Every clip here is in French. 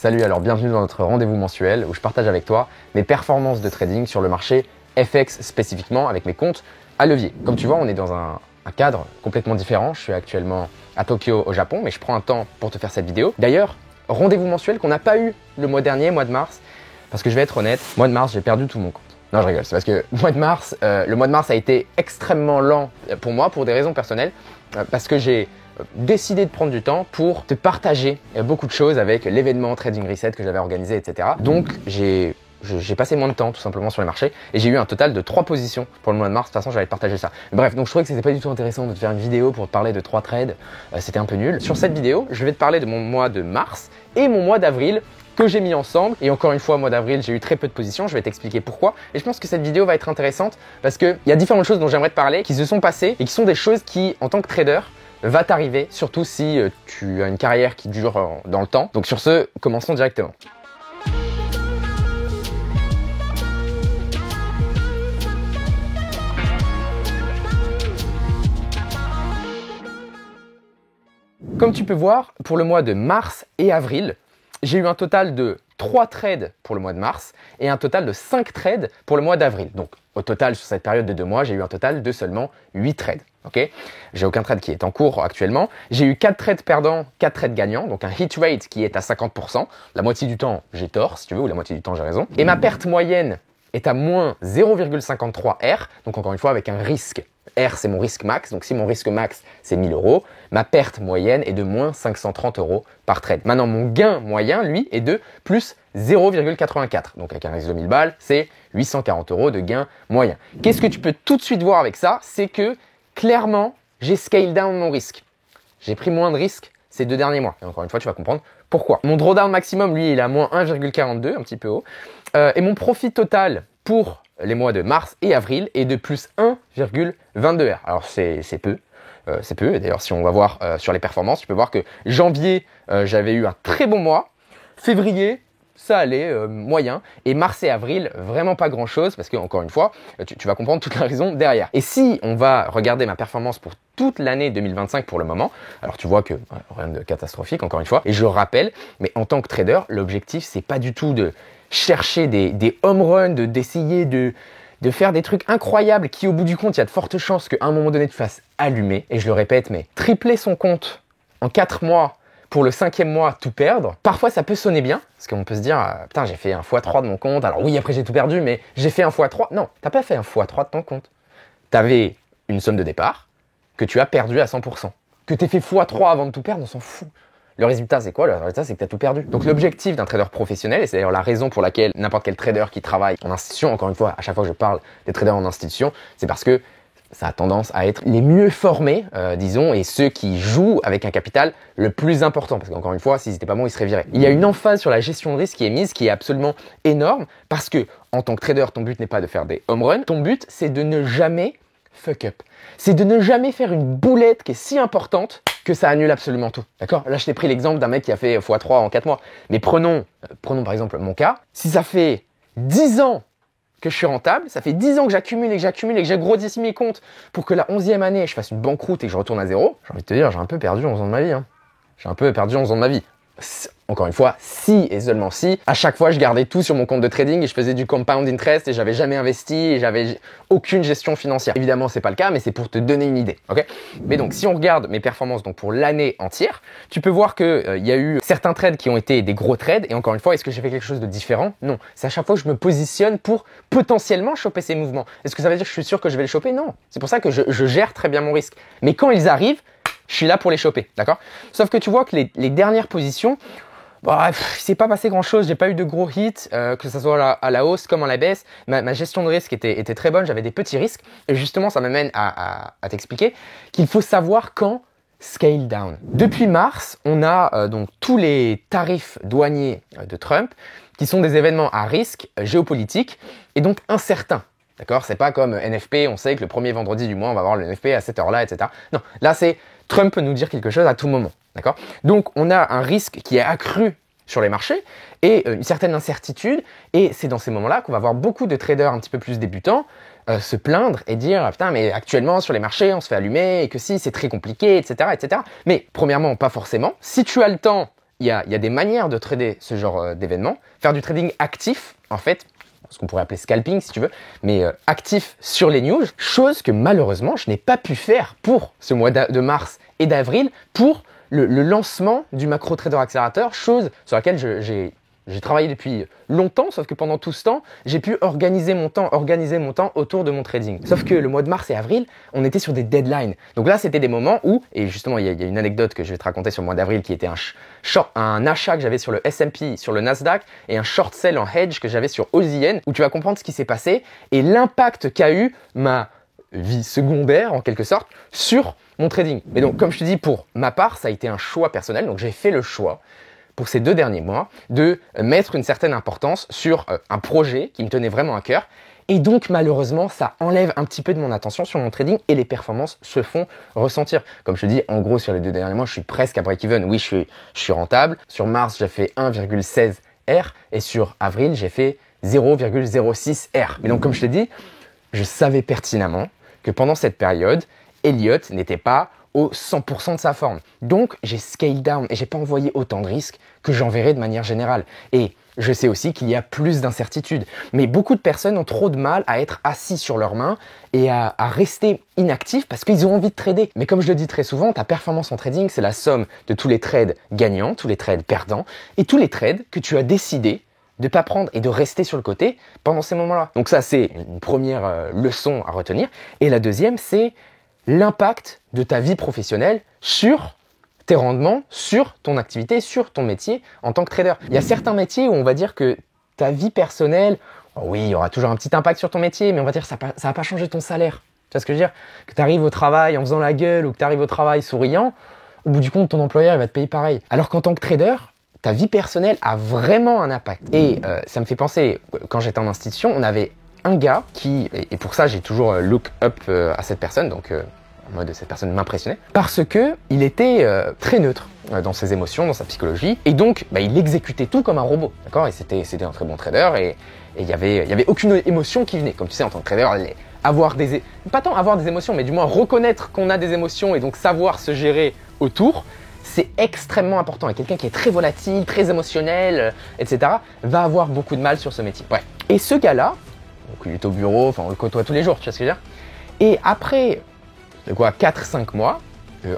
Salut, alors bienvenue dans notre rendez-vous mensuel où je partage avec toi mes performances de trading sur le marché FX spécifiquement avec mes comptes à levier. Comme tu vois, on est dans un cadre complètement différent. Je suis actuellement à Tokyo au Japon, mais je prends un temps pour te faire cette vidéo. D'ailleurs, rendez-vous mensuel qu'on n'a pas eu le mois dernier, mois de mars, parce que je vais être honnête, mois de mars, j'ai perdu tout mon compte. Non, je rigole, c'est parce que le mois de mars a été extrêmement lent pour moi, pour des raisons personnelles, parce que j'ai décidé de prendre du temps pour te partager beaucoup de choses avec l'événement Trading Reset que j'avais organisé, etc. Donc, j'ai passé moins de temps tout simplement sur les marchés et j'ai eu un total de 3 positions pour le mois de mars. De toute façon, j'allais te partager ça. Bref, donc je trouvais que c'était pas du tout intéressant de te faire une vidéo pour te parler de 3 trades. C'était un peu nul. Sur cette vidéo, je vais te parler de mon mois de mars et mon mois d'avril que j'ai mis ensemble. Et encore une fois, mois d'avril, j'ai eu très peu de positions. Je vais t'expliquer pourquoi. Et je pense que cette vidéo va être intéressante parce qu'il y a différentes choses dont j'aimerais te parler qui se sont passées et qui sont des choses qui, en tant que trader, va t'arriver, surtout si tu as une carrière qui dure dans le temps. Donc sur ce, commençons directement. Comme tu peux voir, pour le mois de mars et avril, j'ai eu un total de 3 trades pour le mois de mars et un total de 5 trades pour le mois d'avril. Donc au total, sur cette période de 2 mois, j'ai eu un total de seulement 8 trades. Okay, j'ai aucun trade qui est en cours actuellement. J'ai eu 4 trades perdants, 4 trades gagnants, donc un hit rate qui est à 50%. La moitié du temps, j'ai tort, si tu veux, ou la moitié du temps, j'ai raison. Et ma perte moyenne est à moins 0,53 R, donc encore une fois avec un risque. R, c'est mon risque max, donc si mon risque max, c'est 1000 €, ma perte moyenne est de moins 530 € par trade. Maintenant, mon gain moyen, lui, est de plus 0,84. Donc avec un risque de 1000 balles, c'est 840 € de gain moyen. Qu'est-ce que tu peux tout de suite voir avec ça? C'est que clairement, j'ai scale down mon risque. J'ai pris moins de risques ces 2 derniers mois. Et encore une fois, tu vas comprendre pourquoi. Mon drawdown maximum, lui, il est à moins 1,42, un petit peu haut. Et mon profit total pour les mois de mars et avril est de plus 1,22 R. Alors, c'est peu. C'est peu. Et d'ailleurs, si on va voir sur les performances, tu peux voir que janvier, j'avais eu un très bon mois. Février, ça allait moyen. Et mars et avril, vraiment pas grand chose parce que, encore une fois, tu vas comprendre toute la raison derrière. Et si on va regarder ma performance pour toute l'année 2025 pour le moment, alors tu vois que rien de catastrophique, encore une fois. Et je rappelle, mais en tant que trader, l'objectif, c'est pas du tout de chercher des home runs, d'essayer de faire des trucs incroyables qui, au bout du compte, il y a de fortes chances qu'à un moment donné, tu te fasses allumer. Et je le répète, mais tripler son compte en 4 mois, pour le 5e mois, tout perdre, parfois ça peut sonner bien, parce qu'on peut se dire, putain, j'ai fait un x3 de mon compte, alors oui, après j'ai tout perdu, mais j'ai fait un x3. Non, t'as pas fait un x3 de ton compte. T'avais une somme de départ que tu as perdu à 100%. Que t'aies fait x3 avant de tout perdre, on s'en fout. Le résultat, c'est quoi? Le résultat, c'est que tu as tout perdu. Donc l'objectif d'un trader professionnel, et c'est d'ailleurs la raison pour laquelle n'importe quel trader qui travaille en institution, encore une fois, à chaque fois que je parle des traders en institution, c'est parce que ça a tendance à être les mieux formés, disons, et ceux qui jouent avec un capital le plus important. Parce qu'encore une fois, s'ils n'étaient pas bons, ils seraient virés. Il y a une emphase sur la gestion de risque qui est mise, qui est absolument énorme, parce que en tant que trader, ton but n'est pas de faire des home runs, ton but, c'est de ne jamais fuck up. C'est de ne jamais faire une boulette qui est si importante que ça annule absolument tout. D'accord? Là, je t'ai pris l'exemple d'un mec qui a fait x3 en 4 mois. Mais prenons par exemple mon cas. Si ça fait 10 ans que je suis rentable, ça fait 10 ans que j'accumule et que j'agrandis mes comptes pour que la 11e année, je fasse une banqueroute et que je retourne à zéro, j'ai envie de te dire, j'ai un peu perdu 11 ans de ma vie. J'ai un peu perdu 11 ans de ma vie. Encore une fois, si et seulement si, à chaque fois je gardais tout sur mon compte de trading et je faisais du compound interest et j'avais jamais investi et j'avais aucune gestion financière. Évidemment, c'est pas le cas, mais c'est pour te donner une idée, ok? Mais donc, si on regarde mes performances donc pour l'année entière, tu peux voir que y a eu certains trades qui ont été des gros trades et encore une fois, est-ce que j'ai fait quelque chose de différent? Non. C'est à chaque fois que je me positionne pour potentiellement choper ces mouvements. Est-ce que ça veut dire que je suis sûr que je vais les choper? Non. C'est pour ça que je gère très bien mon risque. Mais quand ils arrivent, je suis là pour les choper, d'accord? Sauf que tu vois que les dernières positions, il ne s'est pas passé grand-chose. J'ai pas eu de gros hits, que ce soit à la hausse comme à la baisse. Ma gestion de risque était très bonne. J'avais des petits risques. Et justement, ça m'amène à t'expliquer qu'il faut savoir quand scale down. Depuis mars, on a donc tous les tarifs douaniers de Trump qui sont des événements à risque géopolitique et donc incertains. D'accord? C'est pas comme NFP, on sait que le premier vendredi du mois, on va avoir le NFP à cette heure-là, etc. Non, là, c'est Trump peut nous dire quelque chose à tout moment. D'accord? Donc, on a un risque qui est accru sur les marchés et une certaine incertitude. Et c'est dans ces moments-là qu'on va voir beaucoup de traders un petit peu plus débutants se plaindre et dire « Putain, mais actuellement, sur les marchés, on se fait allumer et que si, c'est très compliqué, etc. etc. » Mais premièrement, pas forcément. Si tu as le temps il y a des manières de trader ce genre d'événements. Faire du trading actif, en fait, ce qu'on pourrait appeler scalping si tu veux, mais actif sur les news, chose que malheureusement je n'ai pas pu faire pour ce mois de mars et d'avril pour le lancement du Macro Trader Accelerator, chose sur laquelle j'ai travaillé depuis longtemps, sauf que pendant tout ce temps, j'ai pu organiser mon temps autour de mon trading. Sauf que le mois de mars et avril, on était sur des deadlines. Donc là, c'était des moments où, et justement, il y a une anecdote que je vais te raconter sur le mois d'avril qui était un achat que j'avais sur le S&P, sur le Nasdaq, et un short sell en hedge que j'avais sur OZN, où tu vas comprendre ce qui s'est passé et l'impact qu'a eu ma vie secondaire, en quelque sorte, sur mon trading. Mais donc, comme je te dis, pour ma part, ça a été un choix personnel. Donc, j'ai fait le choix pour ces 2 derniers mois, de mettre une certaine importance sur un projet qui me tenait vraiment à cœur. Et donc, malheureusement, ça enlève un petit peu de mon attention sur mon trading et les performances se font ressentir. Comme je te dis, en gros, sur les 2 derniers mois, je suis presque à break-even. Oui, je suis rentable. Sur mars, j'ai fait 1,16 R et sur avril, j'ai fait 0,06 R. Mais donc, comme je te dis, je savais pertinemment que pendant cette période, Elliott n'était pas au 100% de sa forme. Donc, j'ai scale down et j'ai pas envoyé autant de risques que j'enverrai de manière générale. Et je sais aussi qu'il y a plus d'incertitudes. Mais beaucoup de personnes ont trop de mal à être assis sur leurs mains et à rester inactifs parce qu'ils ont envie de trader. Mais comme je le dis très souvent, ta performance en trading, c'est la somme de tous les trades gagnants, tous les trades perdants et tous les trades que tu as décidé de pas prendre et de rester sur le côté pendant ces moments-là. Donc ça, c'est une première leçon à retenir. Et la deuxième, c'est l'impact de ta vie professionnelle sur tes rendements, sur ton activité, sur ton métier en tant que trader. Il y a certains métiers où on va dire que ta vie personnelle, oh oui, il y aura toujours un petit impact sur ton métier, mais on va dire que ça va pas changer ton salaire. Tu vois ce que je veux dire? Que tu arrives au travail en faisant la gueule ou que tu arrives au travail souriant, au bout du compte, ton employeur il va te payer pareil. Alors qu'en tant que trader, ta vie personnelle a vraiment un impact. Et ça me fait penser, quand j'étais en institution, on avait un gars qui, et pour ça j'ai toujours look up à cette personne, donc en mode cette personne m'impressionnait, parce que il était très neutre dans ses émotions, dans sa psychologie, et donc il exécutait tout comme un robot, d'accord? Et c'était un très bon trader, et il y avait aucune émotion qui venait. Comme tu sais, en tant que trader, pas tant avoir des émotions, mais du moins reconnaître qu'on a des émotions et donc savoir se gérer autour, c'est extrêmement important. Et quelqu'un qui est très volatile, très émotionnel, etc., va avoir beaucoup de mal sur ce métier. Ouais. Et ce gars-là, donc il est au bureau, on le côtoie tous les jours, tu vois ce que je veux dire? Et après, 4-5 mois,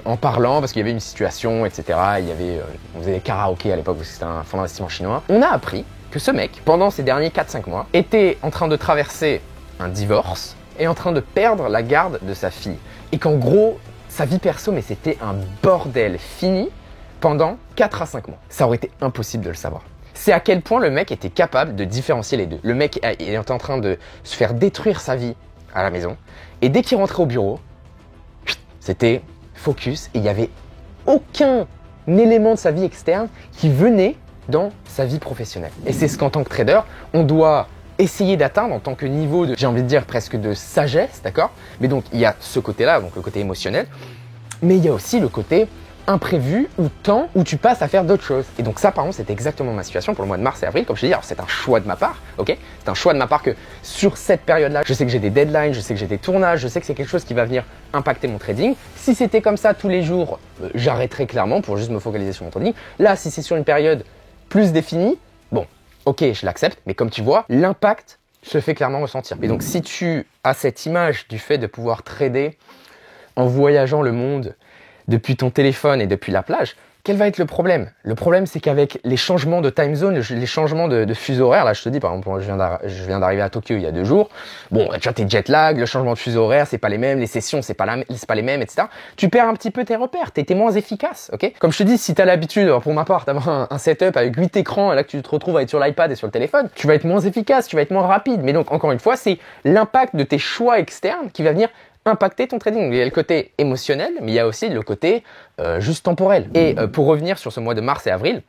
en parlant, parce qu'il y avait une situation, etc., on faisait des karaokés à l'époque, parce que c'était un fonds d'investissement chinois, on a appris que ce mec, pendant ces derniers 4-5 mois, était en train de traverser un divorce et en train de perdre la garde de sa fille. Et qu'en gros, sa vie perso, mais c'était un bordel fini pendant 4 à 5 mois. Ça aurait été impossible de le savoir. C'est à quel point le mec était capable de différencier les deux. Le mec est en train de se faire détruire sa vie à la maison. Et dès qu'il rentrait au bureau, c'était focus et il n'y avait aucun élément de sa vie externe qui venait dans sa vie professionnelle. Et c'est ce qu'en tant que trader, on doit essayer d'atteindre en tant que niveau de, j'ai envie de dire presque de sagesse, d'accord? Mais donc il y a ce côté-là, donc le côté émotionnel, mais il y a aussi le côté imprévu ou temps où tu passes à faire d'autres choses. Et donc ça, par exemple, c'était exactement ma situation pour le mois de mars et avril. Comme je te dis, alors c'est un choix de ma part, ok? C'est un choix de ma part que sur cette période-là, je sais que j'ai des deadlines, je sais que j'ai des tournages, je sais que c'est quelque chose qui va venir impacter mon trading. Si c'était comme ça tous les jours, j'arrêterais clairement pour juste me focaliser sur mon trading. Là, si c'est sur une période plus définie, bon, ok, je l'accepte, mais comme tu vois, l'impact se fait clairement ressentir. Et donc si tu as cette image du fait de pouvoir trader en voyageant le monde depuis ton téléphone et depuis la plage, quel va être le problème? Le problème, c'est qu'avec les changements de time zone, les changements de fuseau horaire, là je te dis par exemple, je viens d'arriver à Tokyo il y a 2 jours, bon, tu vois tes jet lag, le changement de fuseau horaire, c'est pas les mêmes, les sessions, c'est pas les mêmes, etc. Tu perds un petit peu tes repères, t'es moins efficace, ok? Comme je te dis, si t'as l'habitude, pour ma part, d'avoir un setup avec 8 écrans, et là que tu te retrouves à être sur l'iPad et sur le téléphone, tu vas être moins efficace, tu vas être moins rapide. Mais donc, encore une fois, c'est l'impact de tes choix externes qui va venir impacter ton trading. Il y a le côté émotionnel, mais il y a aussi le côté juste temporel. Et pour revenir sur ce mois de mars et avril,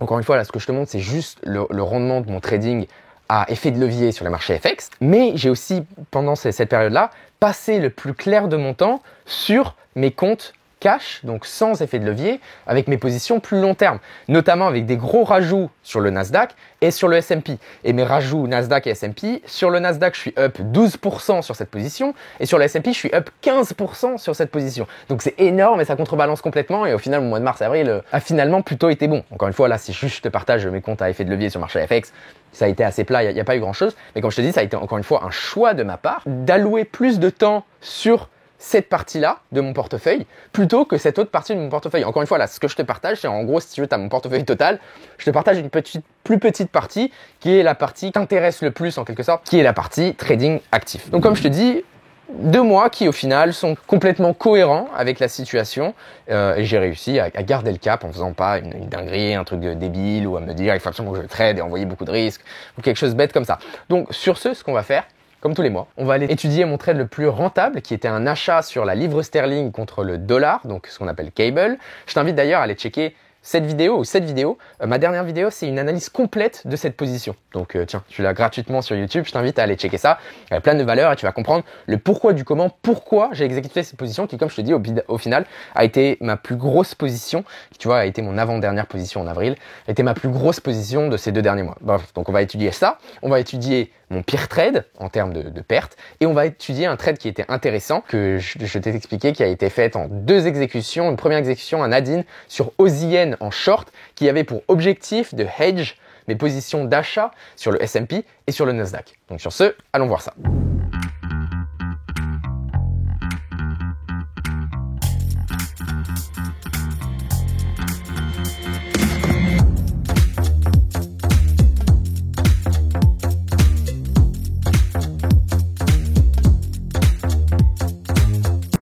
encore une fois, là, ce que je te montre, c'est juste le rendement de mon trading à effet de levier sur les marchés FX. Mais j'ai aussi, pendant cette période-là, passé le plus clair de mon temps sur mes comptes cash, donc sans effet de levier, avec mes positions plus long terme, notamment avec des gros rajouts sur le Nasdaq et sur le S&P. Et mes rajouts Nasdaq et S&P, sur le Nasdaq, je suis up 12% sur cette position, et sur le S&P, je suis up 15% sur cette position. Donc c'est énorme et ça contrebalance complètement, et au final, mon mois de mars-avril a finalement plutôt été bon. Encore une fois, là, si juste je te partage mes comptes à effet de levier sur le marché FX, ça a été assez plat, il n'y a pas eu grand-chose. Mais comme je te dis, ça a été encore une fois un choix de ma part d'allouer plus de temps sur cette partie-là de mon portefeuille plutôt que cette autre partie de mon portefeuille. Encore une fois, là, ce que je te partage, c'est en gros, si tu veux, tu as mon portefeuille total, je te partage une plus petite partie qui est la partie qui t'intéresse le plus en quelque sorte, qui est la partie trading actif. Donc comme je te dis, 2 mois qui au final sont complètement cohérents avec la situation et j'ai réussi à garder le cap en faisant pas une dinguerie, un truc débile ou à me dire il faut absolument que je trade et envoyer beaucoup de risques ou quelque chose de bête comme ça. Donc sur ce qu'on va faire, comme tous les mois, on va aller étudier mon trade le plus rentable qui était un achat sur la livre sterling contre le dollar, donc ce qu'on appelle cable. Je t'invite d'ailleurs à aller checker cette vidéo. Ma dernière vidéo, c'est une analyse complète de cette position. Donc tiens, tu l'as gratuitement sur YouTube, je t'invite à aller checker ça. Il y a plein de valeurs et tu vas comprendre le pourquoi du comment, pourquoi j'ai exécuté cette position qui, comme je te dis, au final, a été ma plus grosse position, qui tu vois, a été mon avant-dernière position en avril, a été ma plus grosse position de ces 2 derniers mois. Bref, donc on va étudier ça, on va étudier mon pire trade en termes de pertes et on va étudier un trade qui était intéressant que je t'ai expliqué, qui a été fait en 2 exécutions. Une première exécution, un add-in sur AUSIN en short qui avait pour objectif de hedge mes positions d'achat sur le S&P et sur le Nasdaq. Donc sur ce, allons voir ça.